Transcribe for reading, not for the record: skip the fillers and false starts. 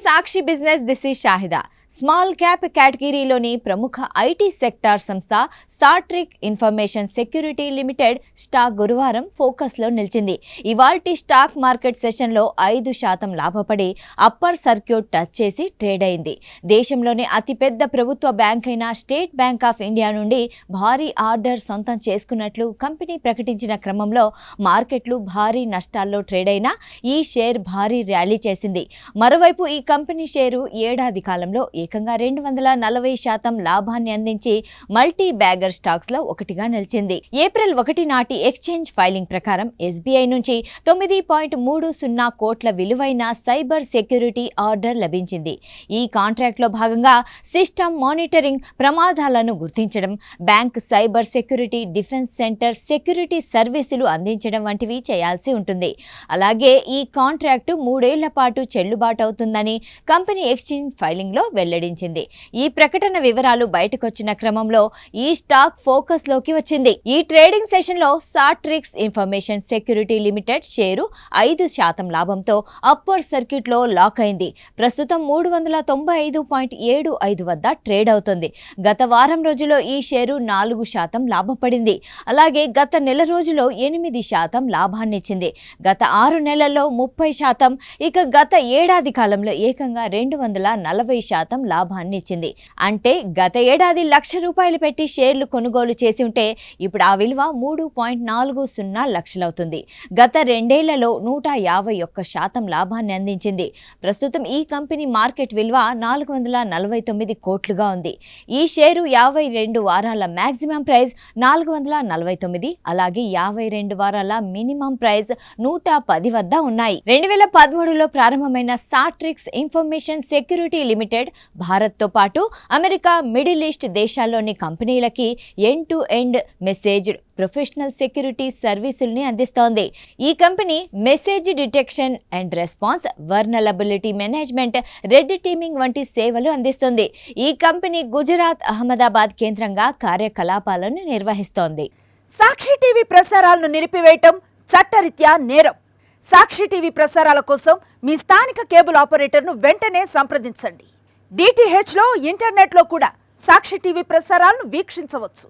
Sakshi business. This is Shahida. Small cap కేటగిరీలోని ప్రముఖ IT sector సంస్థ Sattrix information security limited stock గురువారం ఫోకస్లో నిలిచింది. ఇవాల్టి స్టాక్ మార్కెట్ సెషన్లో 5% లాభపడి అప్పర్ సర్క్యూట్ టచ్ చేసి ట్రేడ్ అయింది. దేశంలోని అతిపెద్ద ప్రభుత్వ బ్యాంక్ అయిన స్టేట్ బ్యాంక్ ఆఫ్ ఇండియా నుండి భారీ ఆర్డర్ సొంతం చేసుకున్నట్లు కంపెనీ ప్రకటించిన క్రమంలో మార్కెట్లు భారీ నష్టాల్లో ట్రేడ్ అయినా ఈ షేర్ భారీ ర్యాలీ చేసింది. మరోవైపు ఈ కంపెనీ షేరు ఏడాది కాలంలో ఏకంగా 240% లాభాన్ని అందించి మల్టీ బ్యాగర్ స్టాక్స్ లో ఒకటిగా నిలిచింది. ఏప్రిల్ 1 నాటి ఎక్స్చేంజ్ ఫైలింగ్ ప్రకారం ఎస్బీఐ నుంచి 9.30 కోట్ల విలువైన సైబర్ సెక్యూరిటీ ఆర్డర్ లభించింది. ఈ కాంట్రాక్ట్ లో భాగంగా సిస్టమ్ మానిటరింగ్, ప్రమాదాలను గుర్తించడం, bank cyber security, defence centre security సర్వీసులు అందించడం వంటివి చేయాల్సి ఉంటుంది. అలాగే ఈ కాంట్రాక్టు 3 ఏళ్ల పాటు చెల్లుబాటు అవుతుందని కంపెనీ ఎక్స్చేంజ్ ఫైలింగ్ లో వెల్లడించింది. ఈ ప్రకటన వివరాలు బయటకొచ్చిన క్రమంలో ఈ స్టాక్ ఫోకస్ లోకి వచ్చింది. ఈ ట్రేడింగ్ సెషన్ లో సాట్రిక్స్ ఇన్ఫర్మేషన్ సెక్యూరిటీ లిమిటెడ్ షేరు 5% లాభంతో అప్పర్ సర్క్యూట్ లో లాక్ అయింది. ప్రస్తుతం 395.75 వద్ద ట్రేడ్ అవుతుంది. గత వారం రోజుల్లో ఈ షేరు 4% లాభపడింది. అలాగే గత నెల రోజుల్లో 8% లాభాన్నిచ్చింది. గత 6 నెలల్లో 30%, ఇక గత ఏడాది కాలంలో ఏకంగా 240% లాభాన్నిచ్చింది. అంటే గత ఏడాది ₹1,00,000 పెట్టి షేర్లు కొనుగోలు చేసి ఉంటే ఇప్పుడు ఆ విలువ 3.40 లక్షలవుతుంది. గత 2 ఏళ్లలో 151% లాభాన్ని అందించింది. ప్రస్తుతం ఈ కంపెనీ మార్కెట్ విలువ 449 కోట్లుగా ఉంది. ఈ షేరు 52 వారాల మ్యాక్సిమం ప్రైస్ 449, అలాగే 52 వారాల మినిమం ప్రైస్ 110 వద్ద ఉన్నాయి. 2013లో ప్రారంభమైన సాట్రిక్స్ ఇన్ఫర్మేషన్ సెక్యూరిటీ లిమిటెడ్ భారత్తో పాటు అమెరికా, మిడిల్ ఈస్ట్ దేశాల్లోని కంపెనీలకి end to end message professional security సర్వీసుల్ని అందిస్తోంది. ఈ company message detection and response, vulnerability management, red teaming వంటి సేవలు అందిస్తుంది. ఈ కంపెనీ గుజరాత్, అహ్మదాబాద్ కేంద్రంగా కార్యకలాపాలను నిర్వహిస్తోంది. సాక్షి టీవీ ప్రసారాలను నిలిపివేయటం చట్టరీత్యా నేరం. సాక్షి టీవీ ప్రసారాల కోసం మీ స్థానిక కేబుల్ ఆపరేటర్ను వెంటనే సంప్రదించండి. DTHలో, ఇంటర్నెట్లో కూడా సాక్షి టీవీ ప్రసారాలను వీక్షించవచ్చు.